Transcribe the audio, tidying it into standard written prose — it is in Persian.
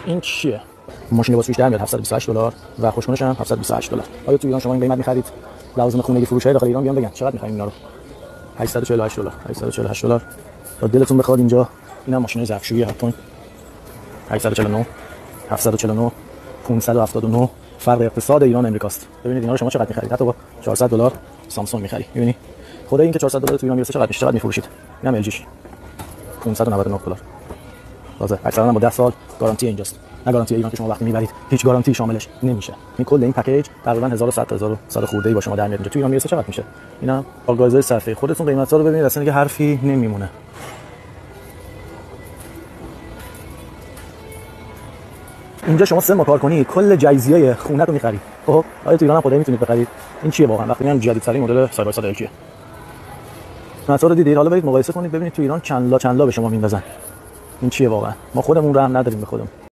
این چیه؟ ماشین لباس در میاد $728 و خوشکنش هم $728. آیا تو ایران شما این قیمت می‌خرید؟ لوازم خونگی فروشای داخل ایران بیان بگن چقدر می‌خرید اینا رو؟ $848. تا دلتون بخواد اینجا اینا ماشینای ظرفشویی هاپون 849 749 579 فرق اقتصاد ایران امریکاست. ببینید اینا رو شما چقدر می‌خرید؟ حتی با $400 سامسونگ می‌خری. ببینید خدای این که $400 تو ایران میرسه چقدر میشه؟ چقدر می‌فروشید؟ اینم LG $599. تازه اکثرا با 10 سال گارانتی اینجاست. نه گارانتی ایران که شما وقتی میبرید هیچ گارانتی شاملش نمیشه. این کل این پکیج تقریبا 1100 خورده با شما در میاد. اینجا تو ایران میرسه چقدر میشه؟ اینا آگاهی‌های صرفه. خودتون قیمتا رو ببینید اصلا دیگه حرفی نمیمونه. اینجا شما 3 ماه کار کنی کل جایزیای خونه رو می‌خرید. خب آیا تو ایران هم خدایی میتونید بخرید؟ این چیه واقعا؟ وقتی میگم جدیدترین مدل ساید بای ساید LG. مثلا رو دیدید، حالا برید مقایسه کنید ببینید تو ایران چند لا به شما میندازن. این چیه واقعا؟ ما خودمون رحم نداریم به خودمون.